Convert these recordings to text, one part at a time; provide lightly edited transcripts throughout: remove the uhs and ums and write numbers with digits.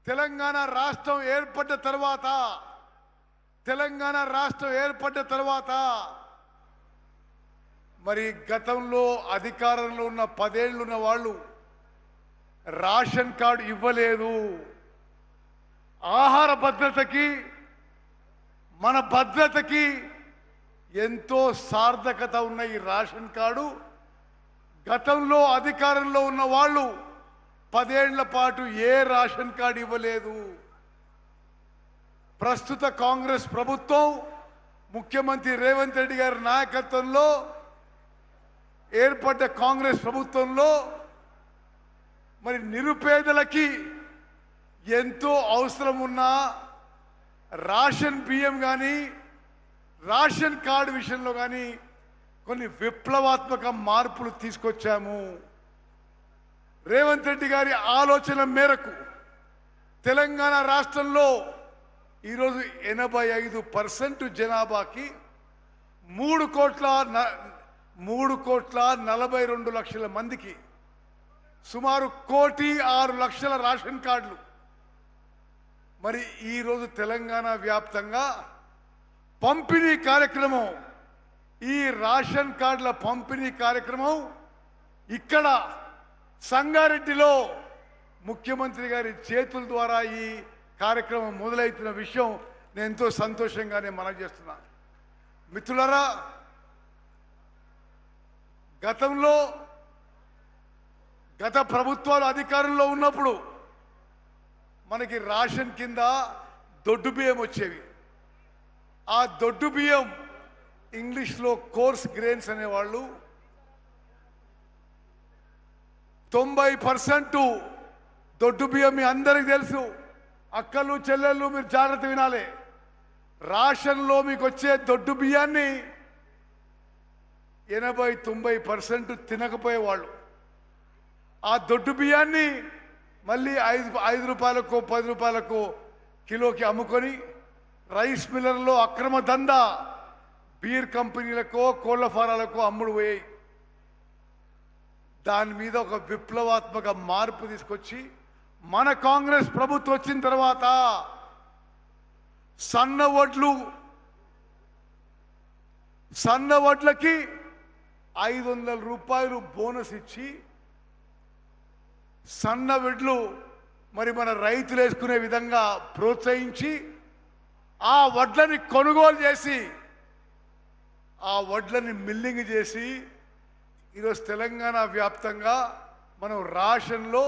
తెలంగాణ రాష్ట్రం ఏర్పడ్డ తర్వాత మరి గతంలో అధికారంలో ఉన్న 10 ఏళ్ళు ఉన్న వాళ్ళు రేషన్ కార్డు ఇవ్వలేదు. ఆహార భద్రతకి మన భద్రతకి ఎంతో సార్థకత ఉన్న ఈ రేషన్ కార్డు గతంలో అధికారంలో ఉన్న వాళ్ళు 10 ఏళ్ల పాటు ఏ రేషన్ కార్డు ఇవ్వలేదు. ప్రస్తుత కాంగ్రెస్ ప్రభుత్వం ముఖ్యమంత్రి రేవంత్ రెడ్డి గారి నాయకత్వంలో ఏర్పడ్డ కాంగ్రెస్ ప్రభుత్వంలో మరి నిరుపేదలకి ఎంతో అవసరం ఉన్న రేషన్ బియ్యం కానీ రేషన్ కార్డు విషయంలో కానీ కొన్ని విప్లవాత్మక మార్పులు తీసుకొచ్చాము. రేవంత్ రెడ్డి గారి ఆలోచన మేరకు తెలంగాణ రాష్ట్రంలో ఈరోజు 85% జనాభాకి 3,42,00,000 మందికి సుమారు 1,06,00,000 రేషన్ కార్డులు. మరి ఈరోజు తెలంగాణ వ్యాప్తంగా పంపిణీ కార్యక్రమం, ఈ రేషన్ కార్డుల పంపిణీ కార్యక్రమం ఇక్కడ సంగారెడ్డిలో ముఖ్యమంత్రి గారి చేతుల ద్వారా ఈ కార్యక్రమం మొదలవుతున్న విషయం నేను ఎంతో సంతోషంగానే మనవి చేస్తున్నాను. మిత్రులారా, గత ప్రభుత్వాలు అధికారంలో ఉన్నప్పుడు మనకి రేషన్ కింద దొడ్డు బియ్యం వచ్చేవి. ఆ దొడ్డు బియ్యం ఇంగ్లీష్లో కోర్స్ గ్రెయిన్స్ అనేవాళ్ళు. 90% దొడ్డు బియ్యం మీ అందరికి తెలుసు. అక్కలు చెల్లెళ్ళు మీరు జాగ్రత్త వినాలి. రేషన్లో మీకు వచ్చే దొడ్డు బియ్యాన్ని 80-90% తినకపోయేవాళ్ళు. ఆ దొడ్డు బియ్యాన్ని మళ్ళీ 5 రూపాయలకు 10 రూపాయలకు కిలోకి అమ్ముకొని రైస్ మిల్లర్లో అక్రమ దందా బీర్ కంపెనీలకో కోళ్ల ఫారాలకో అమ్ముడు పోయాయి. దాని మీద ఒక విప్లవాత్మక మార్పు తీసుకొచ్చి మన కాంగ్రెస్ ప్రభుత్వం వచ్చిన తర్వాత సన్న వడ్లకి 500 రూపాయలు బోనస్ ఇచ్చి సన్న వడ్లు మరి మన రైతులు వేసుకునే విధంగా ప్రోత్సహించి ఆ వడ్లని కొనుగోలు చేసి ఆ వడ్లని మిల్లింగ్ చేసి ఈరోజు తెలంగాణ వ్యాప్తంగా మనం రేషన్లో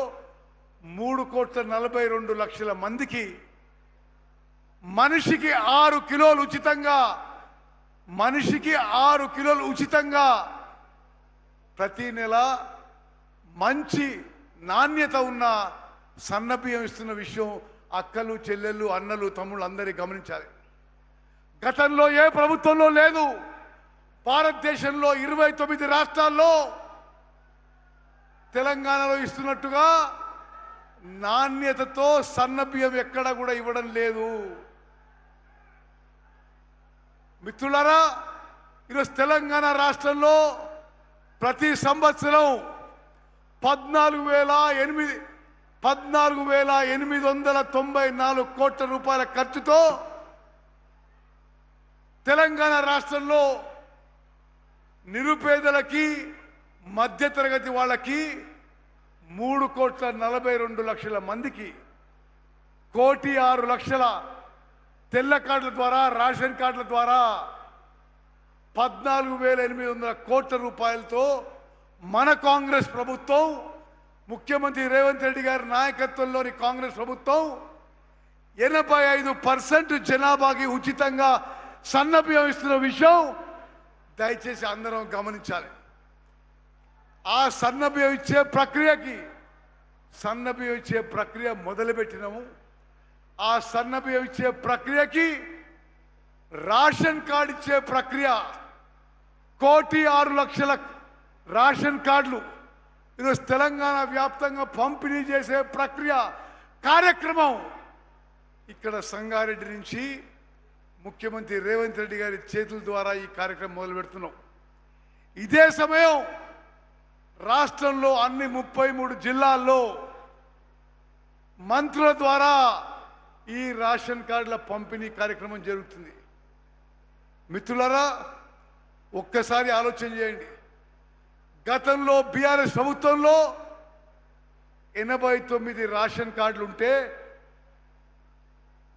3,42,00,000 మందికి మనిషికి 6 కిలోలు ఉచితంగా ప్రతి నెల మంచి నాణ్యత ఉన్న సన్న బియ్యం ఇస్తున్న విషయం అక్కలు చెల్లెళ్ళు అన్నలు తమ్ముళ్ళు అందరికీ గమనించాలి. గతంలో ఏ ప్రభుత్వంలో లేదు. భారతదేశంలో 29 రాష్ట్రాల్లో తెలంగాణలో ఇస్తున్నట్టుగా నాణ్యతతో సన్న బియ్యం ఎక్కడ కూడా ఇవ్వడం లేదు. మిత్రులారా, ఈరోజు తెలంగాణ రాష్ట్రంలో ప్రతి సంవత్సరం 14,894 కోట్ల రూపాయల ఖర్చుతో తెలంగాణ రాష్ట్రంలో నిరుపేదలకి మధ్యతరగతి వాళ్ళకి 3,42,00,000 మందికి 1,06,00,000 తెల్ల కార్డుల ద్వారా రేషన్ కార్డుల ద్వారా 14,800 కోట్ల రూపాయలతో మన కాంగ్రెస్ ప్రభుత్వం ముఖ్యమంత్రి రేవంత్ రెడ్డి గారి నాయకత్వంలోని కాంగ్రెస్ ప్రభుత్వం 85% జనాభాకి ఉచితంగా సన్న బియ్యం ఇస్తున్న విషయం దయచేసి అందరం గమనించాలి. ఆ సన్న బియ్యం ఇచ్చే ప్రక్రియ మొదలుపెట్టినాము. ఆ సన్న బియ్యం ఇచ్చే ప్రక్రియకి రేషన్ కార్డు ఇచ్చే ప్రక్రియ 1,06,00,000 రేషన్ కార్డులు ఈరోజు తెలంగాణ వ్యాప్తంగా పంపిణీ చేసే ప్రక్రియ కార్యక్రమం ఇక్కడ సంగారెడ్డి నుంచి ముఖ్యమంత్రి రేవంత్ రెడ్డి గారి చేతుల ద్వారా ఈ కార్యక్రమం మొదలు పెడుతున్నాం. ఇదే సమయం రాష్ట్రంలో అన్ని 33 జిల్లాల్లో మంత్రుల ద్వారా ఈ రేషన్ కార్డుల పంపిణీ కార్యక్రమం జరుగుతుంది. మిత్రులారా, ఒక్కసారి ఆలోచన చేయండి. గతంలో బీఆర్ఎస్ ప్రభుత్వంలో 89 రేషన్ కార్డులు ఉంటే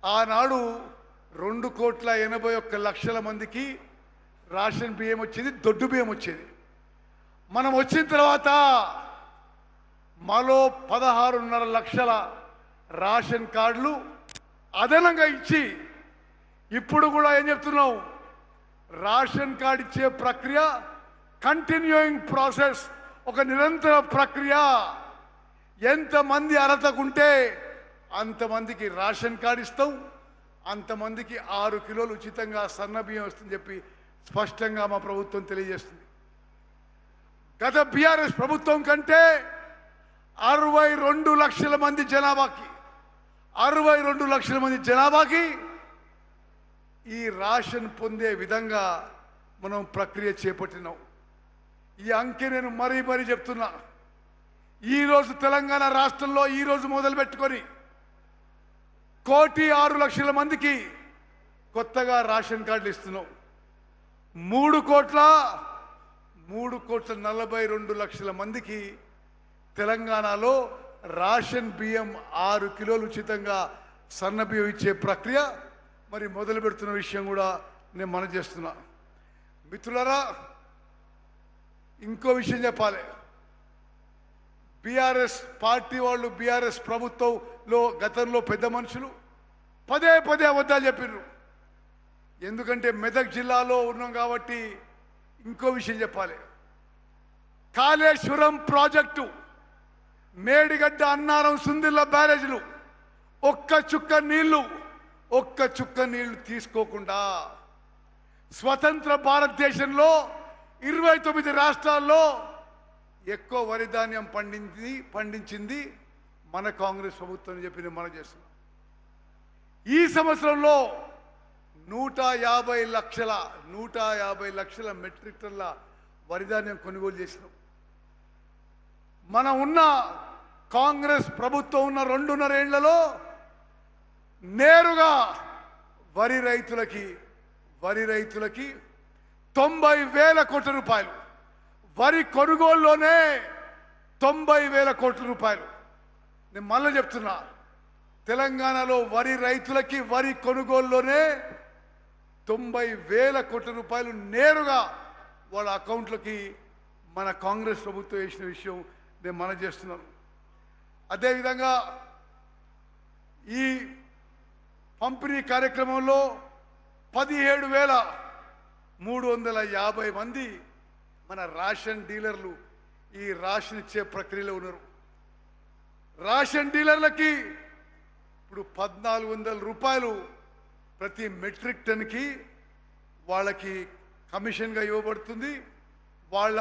ఆనాడు 2,81,00,000 మందికి రేషన్ బియ్యం వచ్చేది, దొడ్డు బియ్యం వచ్చేది. మనం వచ్చిన తర్వాత మరో 16.5 లక్షల రేషన్ కార్డులు అదనంగా ఇచ్చి ఇప్పుడు కూడా ఏం చెప్తున్నాం, రేషన్ కార్డు ఇచ్చే ప్రక్రియ కంటిన్యూయింగ్ ప్రాసెస్, ఒక నిరంతర ప్రక్రియ. ఎంతమంది అర్హతకుంటే అంతమందికి రేషన్ కార్డు ఇస్తాం, అంతమందికి 6 కిలోలు ఉచితంగా సన్న బియ్యం వస్తుందని చెప్పి స్పష్టంగా మా ప్రభుత్వం తెలియజేస్తుంది. గత బీఆర్ఎస్ ప్రభుత్వం కంటే 62 లక్షల మంది జనాభాకి ఈ రేషన్ పొందే విధంగా మనం ప్రక్రియ చేపట్టినాం. ఈ అంకె నేను మరీ చెప్తున్నా. ఈరోజు తెలంగాణ రాష్ట్రంలో ఈరోజు మొదలు పెట్టుకొని 1,06,00,000 మందికి కొత్తగా రేషన్ కార్డులు ఇస్తున్నాం. 3,42,00,000 మందికి తెలంగాణలో రేషన్ బియ్యం 6 కిలోలు ఉచితంగా సన్న బియ్యం ఇచ్చే ప్రక్రియ మరి మొదలు పెడుతున్న విషయం కూడా నేను మనం చేస్తున్నా. మిత్రులారా, ఇంకో విషయం చెప్పాలి. బీఆర్ఎస్ పార్టీ వాళ్ళు, బీఆర్ఎస్ ప్రభుత్వంలో గతంలో పెద్ద మనుషులు పదే అబద్ధాలు చెప్పిర్రు. ఎందుకంటే మెదక్ జిల్లాలో ఉన్నాం కాబట్టి ఇంకో విషయం చెప్పాలి. కాళేశ్వరం ప్రాజెక్టు, మేడిగడ్డ, అన్నారం, సుందిల్ల బ్యారేజ్లు ఒక్క చుక్క నీళ్లు తీసుకోకుండా స్వతంత్ర భారతదేశంలో 29 రాష్ట్రాల్లో ఎక్కువ వరి ధాన్యం పండించింది మన కాంగ్రెస్ ప్రభుత్వం చెప్పి మనం చేస్తున్నాం. ఈ సంవత్సరంలో 150 లక్షల మెట్రిక్ టన్ల వరి ధాన్యం కొనుగోలు చేసినాం. మనం ఉన్న కాంగ్రెస్ ప్రభుత్వం ఉన్న 2.5 ఏళ్లలో నేరుగా వరి రైతులకి 90,000 కోట్ల రూపాయలు, వరి కొనుగోలులోనే 90,000 కోట్ల రూపాయలు. నేను మళ్ళీ చెప్తున్నా, తెలంగాణలో వరి రైతులకి వరి కొనుగోలులోనే 90,000 కోట్ల రూపాయలు నేరుగా వాళ్ళ అకౌంట్లకి మన కాంగ్రెస్ ప్రభుత్వం వేసిన విషయం నేను మనం చేస్తున్నాను. అదేవిధంగా ఈ పంపిణీ కార్యక్రమంలో 17,350 మంది మన రేషన్ డీలర్లు ఈ రేషన్ ఇచ్చే ప్రక్రియలో ఉన్నారు. రేషన్ డీలర్లకి ఇప్పుడు 1,400 రూపాయలు ప్రతి మెట్రిక్ టన్కి వాళ్ళకి కమిషన్గా ఇవ్వబడుతుంది. వాళ్ళ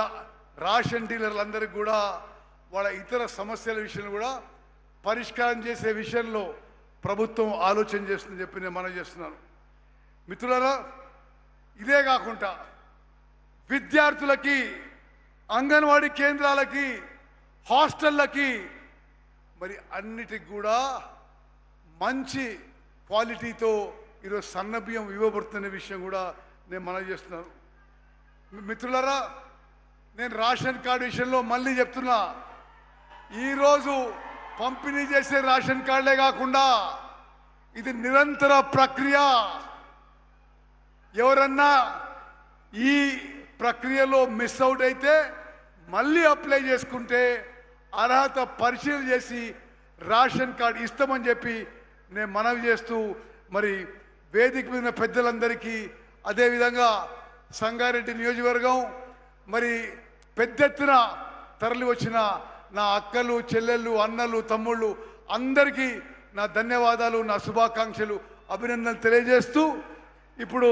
రేషన్ డీలర్లందరికీ కూడా వాళ్ళ ఇతర సమస్యల విషయంలో కూడా పరిష్కారం చేసే విషయంలో ప్రభుత్వం ఆలోచన చేస్తుందని చెప్పి నేను మనం చేస్తున్నాను. మిత్రులారా, ఇదే కాకుండా విద్యార్థులకి, అంగన్వాడీ కేంద్రాలకి, హాస్టళ్ళకి మరి అన్నిటికి కూడా మంచి క్వాలిటీతో ఈరోజు సన్న బియ్యం ఇవ్వబడుతున్న విషయం కూడా నేను మనం చేస్తున్నాను. మిత్రులారా, నేను రేషన్ కార్డు విషయంలో మళ్ళీ చెప్తున్నా, ఈరోజు పంపిణీ చేసే రేషన్ కార్డులే కాకుండా ఇది నిరంతర ప్రక్రియ. ఎవరన్నా ఈ ప్రక్రియలో మిస్ అవుట్ అయితే మళ్ళీ అప్లై చేసుకుంటే అర్హత పరిశీలన చేసి రేషన్ కార్డు ఇస్తామని చెప్పి నేను మనవి చేస్తూ, మరి వేదిక మీద పెద్దలందరికీ, అదేవిధంగా సంగారెడ్డి నియోజకవర్గం మరి పెద్ద ఎత్తున తరలి వచ్చిన నా అక్కలు, చెల్లెళ్ళు, అన్నలు, తమ్ముళ్ళు అందరికీ నా ధన్యవాదాలు, నా శుభాకాంక్షలు, అభినందనలు తెలియజేస్తూ ఇప్పుడు